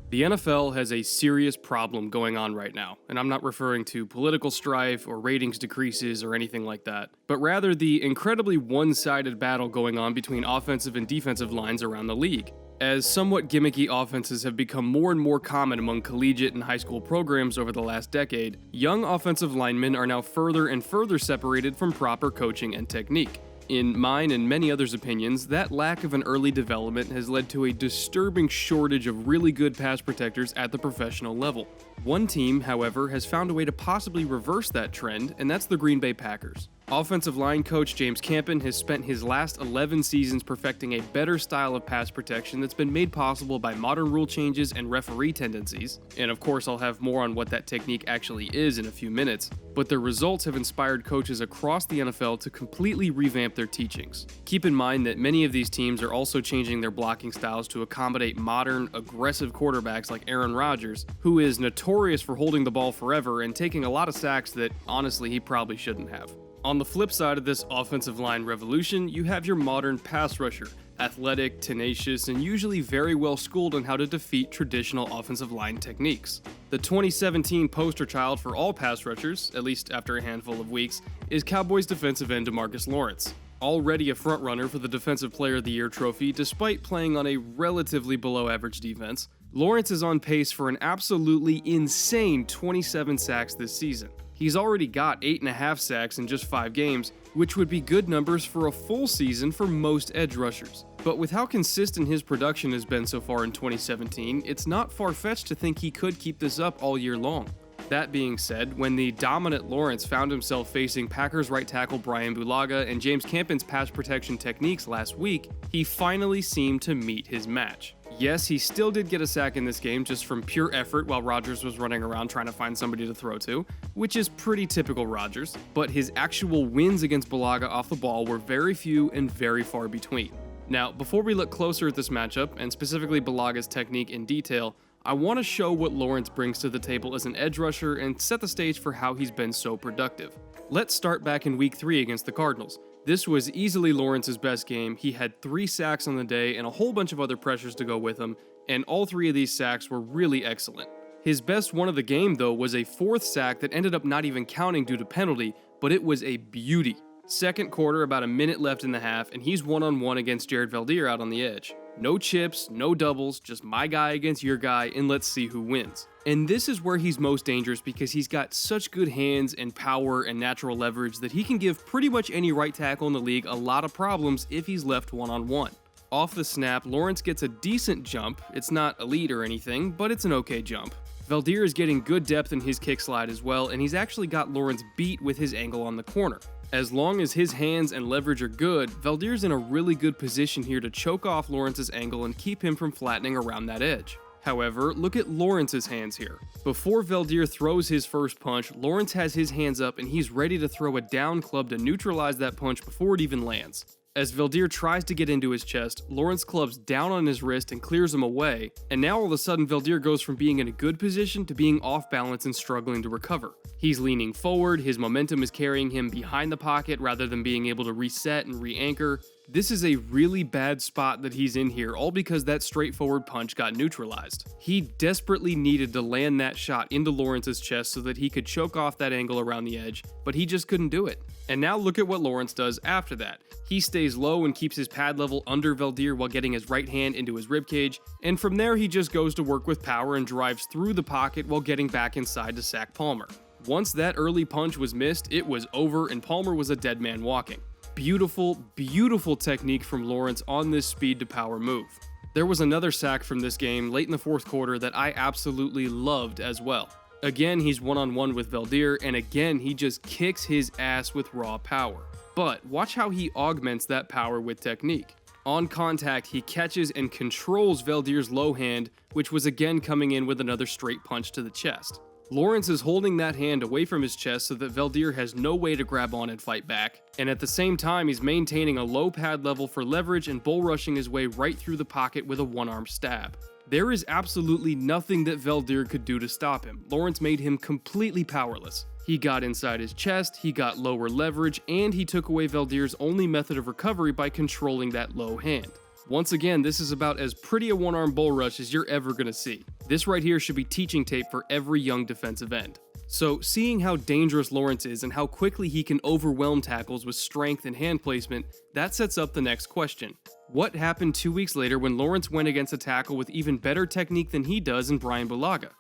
The NFL has a serious problem going on right now, and I'm not referring to political strife or ratings decreases or anything like that, but rather the incredibly one-sided battle going on between offensive and defensive lines around the league. As somewhat gimmicky offenses have become more and more common among collegiate and high school programs over the last decade, young offensive linemen are now further and further separated from proper coaching and technique. In mine and many others' opinions, that lack of an early development has led to a disturbing shortage of really good pass protectors at the professional level. One team, however, has found a way to possibly reverse that trend, and that's the Green Bay Packers. Offensive line coach James Campen has spent his last 11 seasons perfecting a better style of pass protection that's been made possible by modern rule changes and referee tendencies, and of course I'll have more on what that technique actually is in a few minutes, but the results have inspired coaches across the NFL to completely revamp their teachings. Keep in mind that many of these teams are also changing their blocking styles to accommodate modern, aggressive quarterbacks like Aaron Rodgers, who is notorious for holding the ball forever and taking a lot of sacks that, honestly, he probably shouldn't have. On the flip side of this offensive line revolution, you have your modern pass rusher, athletic, tenacious, and usually very well schooled on how to defeat traditional offensive line techniques. The 2017 poster child for all pass rushers, at least after a handful of weeks, is Cowboys defensive end DeMarcus Lawrence. Already a frontrunner for the Defensive Player of the Year trophy despite playing on a relatively below-average defense, Lawrence is on pace for an absolutely insane 27 sacks this season. He's already got 8.5 sacks in just 5 games, which would be good numbers for a full season for most edge rushers. But with how consistent his production has been so far in 2017, it's not far-fetched to think he could keep this up all year long. That being said, when the dominant Lawrence found himself facing Packers right tackle Brian Bulaga and James Campen's pass protection techniques last week, he finally seemed to meet his match. Yes, he still did get a sack in this game just from pure effort while Rodgers was running around trying to find somebody to throw to, which is pretty typical Rodgers, but his actual wins against Bulaga off the ball were very few and very far between. Now, before we look closer at this matchup, and specifically Bulaga's technique in detail, I want to show what Lawrence brings to the table as an edge rusher and set the stage for how he's been so productive. Let's start back in Week 3 against the Cardinals. This was easily Lawrence's best game. He had 3 sacks on the day and a whole bunch of other pressures to go with him, and all 3 of these sacks were really excellent. His best one of the game, though, was a 4th sack that ended up not even counting due to penalty, but it was a beauty. Second quarter, about a minute left in the half, and he's one-on-one against Jared Veldheer out on the edge. No chips, no doubles, just my guy against your guy, and let's see who wins. And this is where he's most dangerous because he's got such good hands and power and natural leverage that he can give pretty much any right tackle in the league a lot of problems if he's left one-on-one. Off the snap, Lawrence gets a decent jump. It's not elite or anything, but it's an okay jump. Veldheer is getting good depth in his kick slide as well, and he's actually got Lawrence beat with his angle on the corner. As long as his hands and leverage are good, Veldheer's in a really good position here to choke off Lawrence's angle and keep him from flattening around that edge. However, look at Lawrence's hands here. Before Veldheer throws his first punch, Lawrence has his hands up and he's ready to throw a down club to neutralize that punch before it even lands. As Veldheer tries to get into his chest, Lawrence clubs down on his wrist and clears him away, and now all of a sudden Veldheer goes from being in a good position to being off balance and struggling to recover. He's leaning forward, his momentum is carrying him behind the pocket rather than being able to reset and re-anchor. This is a really bad spot that he's in here, all because that straightforward punch got neutralized. He desperately needed to land that shot into Lawrence's chest so that he could choke off that angle around the edge, but he just couldn't do it. And now look at what Lawrence does after that. He stays low and keeps his pad level under Veldheer while getting his right hand into his ribcage, and from there he just goes to work with power and drives through the pocket while getting back inside to sack Palmer. Once that early punch was missed, it was over and Palmer was a dead man walking. Beautiful, beautiful technique from Lawrence on this speed to power move. There was another sack from this game late in the 4th quarter that I absolutely loved as well. Again, he's one-on-one with Veldheer, and again, he just kicks his ass with raw power. But watch how he augments that power with technique. On contact, he catches and controls Veldheer's low hand, which was again coming in with another straight punch to the chest. Lawrence is holding that hand away from his chest so that Veldheer has no way to grab on and fight back, and at the same time he's maintaining a low pad level for leverage and bull rushing his way right through the pocket with a one-arm stab. There is absolutely nothing that Veldheer could do to stop him. Lawrence made him completely powerless. He got inside his chest, he got lower leverage, and he took away Valdir's only method of recovery by controlling that low hand. Once again, this is about as pretty a one-arm bull rush as you're ever gonna see. This right here should be teaching tape for every young defensive end. So, seeing how dangerous Lawrence is and how quickly he can overwhelm tackles with strength and hand placement, that sets up the next question. What happened 2 weeks later when Lawrence went against a tackle with even better technique than he does in Bryan Bulaga?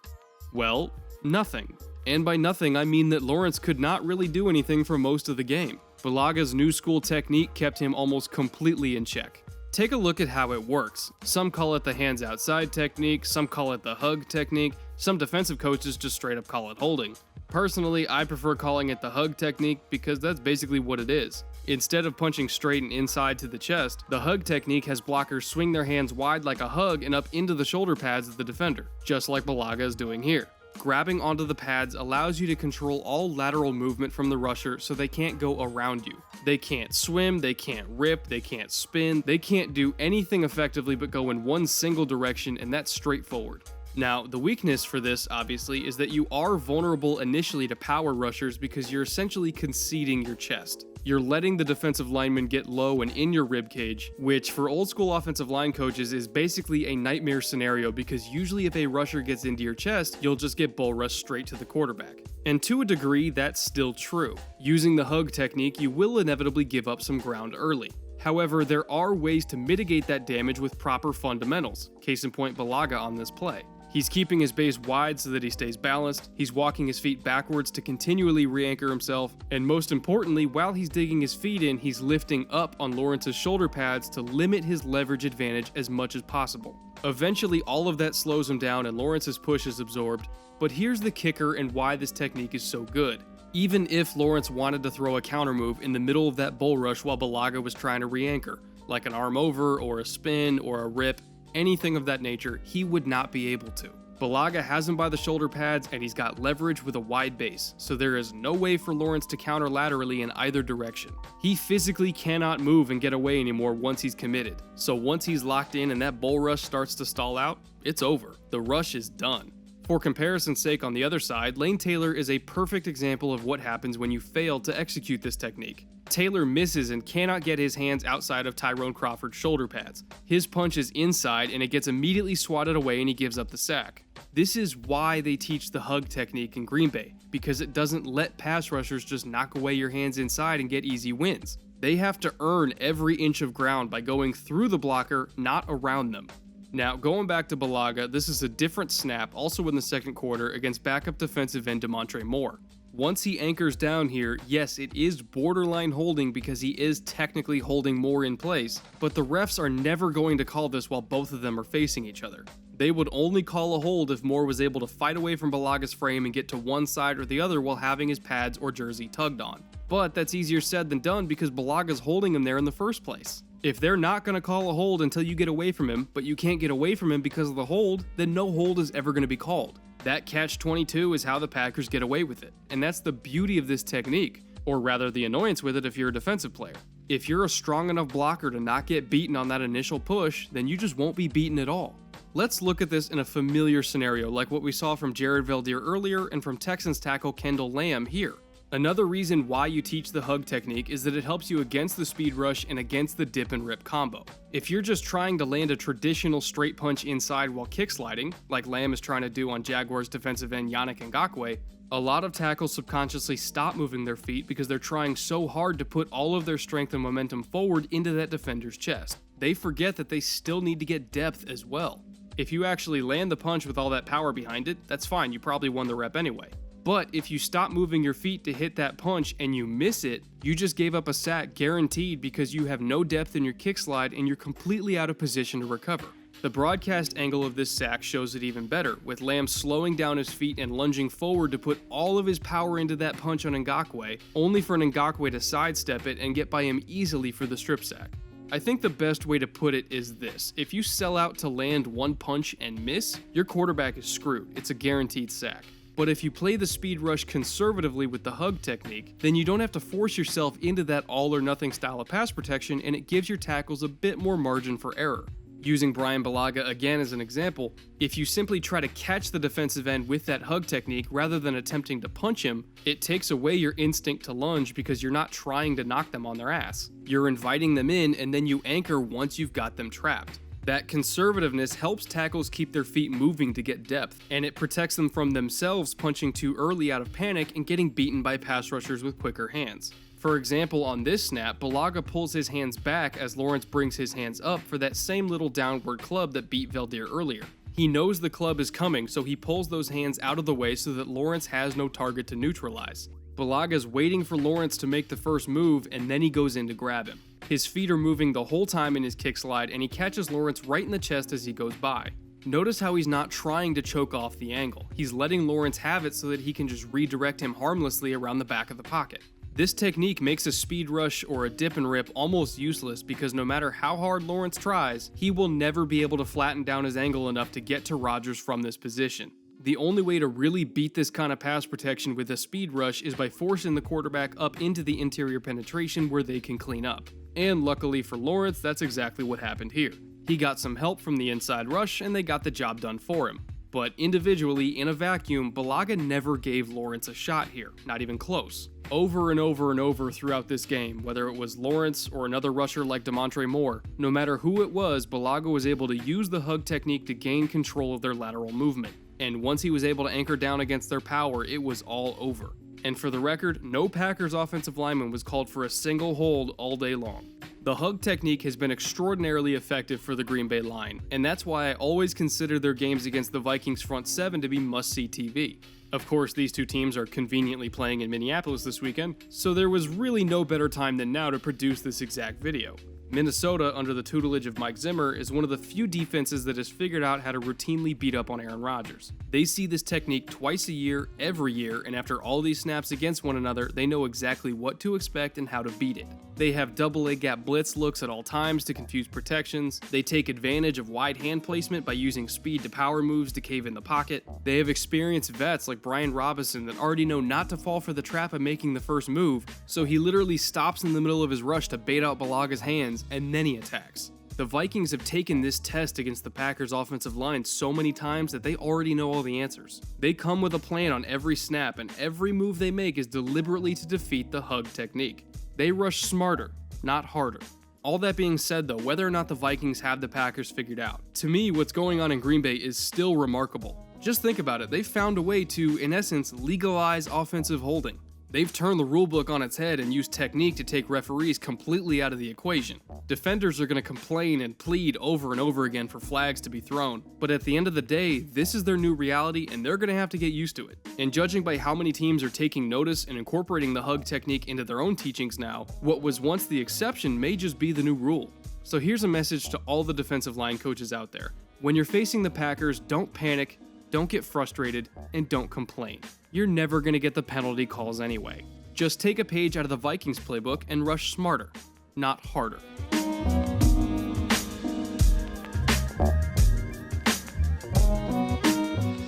Well, nothing. And by nothing, I mean that Lawrence could not really do anything for most of the game. Bulaga's new school technique kept him almost completely in check. Take a look at how it works. Some call it the hands outside technique, some call it the hug technique, some defensive coaches just straight up call it holding. Personally, I prefer calling it the hug technique because that's basically what it is. Instead of punching straight and inside to the chest, the hug technique has blockers swing their hands wide like a hug and up into the shoulder pads of the defender, just like Bulaga is doing here. Grabbing onto the pads allows you to control all lateral movement from the rusher so they can't go around you. They can't swim, they can't rip, they can't spin, they can't do anything effectively but go in one single direction, and that's straight forward. Now, the weakness for this, obviously, is that you are vulnerable initially to power rushers because you're essentially conceding your chest. You're letting the defensive lineman get low and in your ribcage, which for old school offensive line coaches is basically a nightmare scenario because usually if a rusher gets into your chest, you'll just get bull rushed straight to the quarterback. And to a degree, that's still true. Using the hug technique, you will inevitably give up some ground early. However, there are ways to mitigate that damage with proper fundamentals. Case in point, Bulaga on this play. He's keeping his base wide so that he stays balanced, he's walking his feet backwards to continually re-anchor himself, and most importantly, while he's digging his feet in, he's lifting up on Lawrence's shoulder pads to limit his leverage advantage as much as possible. Eventually, all of that slows him down and Lawrence's push is absorbed, but here's the kicker and why this technique is so good. Even if Lawrence wanted to throw a counter move in the middle of that bull rush while Bulaga was trying to re-anchor, like an arm over or a spin or a rip, anything of that nature, he would not be able to. Bulaga has him by the shoulder pads and he's got leverage with a wide base, so there is no way for Lawrence to counter laterally in either direction. He physically cannot move and get away anymore once he's committed, so once he's locked in and that bull rush starts to stall out, it's over. The rush is done. For comparison's sake, on the other side, Lane Taylor is a perfect example of what happens when you fail to execute this technique. Taylor misses and cannot get his hands outside of Tyrone Crawford's shoulder pads. His punch is inside and it gets immediately swatted away and he gives up the sack. This is why they teach the hug technique in Green Bay, because it doesn't let pass rushers just knock away your hands inside and get easy wins. They have to earn every inch of ground by going through the blocker, not around them. Now, going back to Bulaga, this is a different snap, also in the second quarter, against backup defensive end Demontre Moore. Once he anchors down here, yes, it is borderline holding because he is technically holding Moore in place, but the refs are never going to call this while both of them are facing each other. They would only call a hold if Moore was able to fight away from Bulaga's frame and get to one side or the other while having his pads or jersey tugged on. But that's easier said than done because Bulaga's holding him there in the first place. If they're not going to call a hold until you get away from him, but you can't get away from him because of the hold, then no hold is ever going to be called. That catch-22 is how the Packers get away with it, and that's the beauty of this technique, or rather the annoyance with it if you're a defensive player. If you're a strong enough blocker to not get beaten on that initial push, then you just won't be beaten at all. Let's look at this in a familiar scenario like what we saw from Jared Valdir earlier and from Texans tackle Kendall Lamb here. Another reason why you teach the hug technique is that it helps you against the speed rush and against the dip and rip combo. If you're just trying to land a traditional straight punch inside while kick sliding, like Lamb is trying to do on Jaguars defensive end Yannick Ngakoue, a lot of tackles subconsciously stop moving their feet because they're trying so hard to put all of their strength and momentum forward into that defender's chest. They forget that they still need to get depth as well. If you actually land the punch with all that power behind it, that's fine, you probably won the rep anyway. But if you stop moving your feet to hit that punch and you miss it, you just gave up a sack guaranteed because you have no depth in your kick slide and you're completely out of position to recover. The broadcast angle of this sack shows it even better, with Lamb slowing down his feet and lunging forward to put all of his power into that punch on Ngakoue, only for Ngakoue to sidestep it and get by him easily for the strip sack. I think the best way to put it is this: if you sell out to land one punch and miss, your quarterback is screwed. It's a guaranteed sack. But if you play the speed rush conservatively with the hug technique, then you don't have to force yourself into that all or nothing style of pass protection, and it gives your tackles a bit more margin for error. Using Brian Bulaga again as an example, if you simply try to catch the defensive end with that hug technique rather than attempting to punch him, it takes away your instinct to lunge because you're not trying to knock them on their ass. You're inviting them in and then you anchor once you've got them trapped. That conservativeness helps tackles keep their feet moving to get depth, and it protects them from themselves punching too early out of panic and getting beaten by pass rushers with quicker hands. For example, on this snap, Bulaga pulls his hands back as Lawrence brings his hands up for that same little downward club that beat Veldheer earlier. He knows the club is coming, so he pulls those hands out of the way so that Lawrence has no target to neutralize. Bulaga's waiting for Lawrence to make the first move, and then he goes in to grab him. His feet are moving the whole time in his kick slide, and he catches Lawrence right in the chest as he goes by. Notice how he's not trying to choke off the angle. He's letting Lawrence have it so that he can just redirect him harmlessly around the back of the pocket. This technique makes a speed rush or a dip and rip almost useless because no matter how hard Lawrence tries, he will never be able to flatten down his angle enough to get to Rodgers from this position. The only way to really beat this kind of pass protection with a speed rush is by forcing the quarterback up into the interior penetration where they can clean up. And luckily for Lawrence, that's exactly what happened here. He got some help from the inside rush and they got the job done for him. But individually, in a vacuum, Bulaga never gave Lawrence a shot here, not even close. Over and over and over throughout this game, whether it was Lawrence or another rusher like Demontre Moore, no matter who it was, Bulaga was able to use the hug technique to gain control of their lateral movement. And once he was able to anchor down against their power, it was all over. And for the record, no Packers offensive lineman was called for a single hold all day long. The hug technique has been extraordinarily effective for the Green Bay line, and that's why I always consider their games against the Vikings front seven to be must-see TV. Of course, these two teams are conveniently playing in Minneapolis this weekend, so there was really no better time than now to produce this exact video. Minnesota, under the tutelage of Mike Zimmer, is one of the few defenses that has figured out how to routinely beat up on Aaron Rodgers. They see this technique twice a year, every year, and after all these snaps against one another, they know exactly what to expect and how to beat it. They have double A-gap blitz looks at all times to confuse protections. They take advantage of wide hand placement by using speed to power moves to cave in the pocket. They have experienced vets like Brian Robinson that already know not to fall for the trap of making the first move, so he literally stops in the middle of his rush to bait out Bulaga's hands, and then he attacks. The Vikings have taken this test against the Packers offensive line so many times that they already know all the answers. They come with a plan on every snap, and every move they make is deliberately to defeat the hug technique. They rush smarter, not harder. All that being said though, whether or not the Vikings have the Packers figured out, to me what's going on in Green Bay is still remarkable. Just think about it, they found a way to, in essence, legalize offensive holding. They've turned the rulebook on its head and used technique to take referees completely out of the equation. Defenders are going to complain and plead over and over again for flags to be thrown, but at the end of the day, this is their new reality and they're going to have to get used to it. And judging by how many teams are taking notice and incorporating the hug technique into their own teachings now, what was once the exception may just be the new rule. So here's a message to all the defensive line coaches out there. When you're facing the Packers, don't panic, don't get frustrated, and don't complain. You're never going to get the penalty calls anyway. Just take a page out of the Vikings playbook and rush smarter, not harder.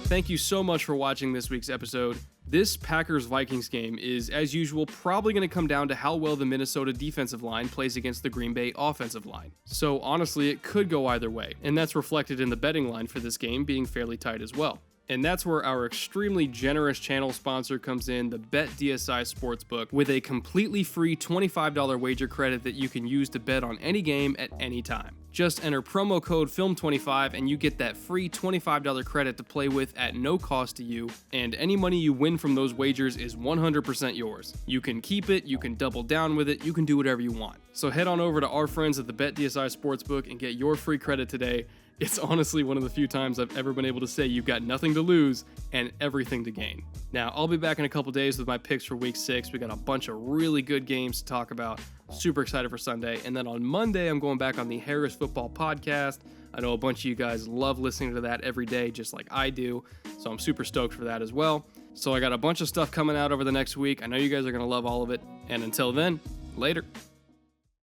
Thank you so much for watching this week's episode. This Packers-Vikings game is, as usual, probably going to come down to how well the Minnesota defensive line plays against the Green Bay offensive line. So honestly, it could go either way, and that's reflected in the betting line for this game being fairly tight as well. And that's where our extremely generous channel sponsor comes in, the BetDSI Sportsbook, with a completely free $25 wager credit that you can use to bet on any game at any time. Just enter promo code FILM25 and you get that free $25 credit to play with at no cost to you, and any money you win from those wagers is 100% yours. You can keep it, you can double down with it, you can do whatever you want. So head on over to our friends at the BetDSI Sportsbook and get your free credit today. It's honestly one of the few times I've ever been able to say you've got nothing to lose and everything to gain. Now, I'll be back in a couple days with my picks for week 6. We got a bunch of really good games to talk about. Super excited for Sunday. And then on Monday, I'm going back on the Harris Football Podcast. I know a bunch of you guys love listening to that every day, just like I do. So I'm super stoked for that as well. So I got a bunch of stuff coming out over the next week. I know you guys are going to love all of it. And until then, later.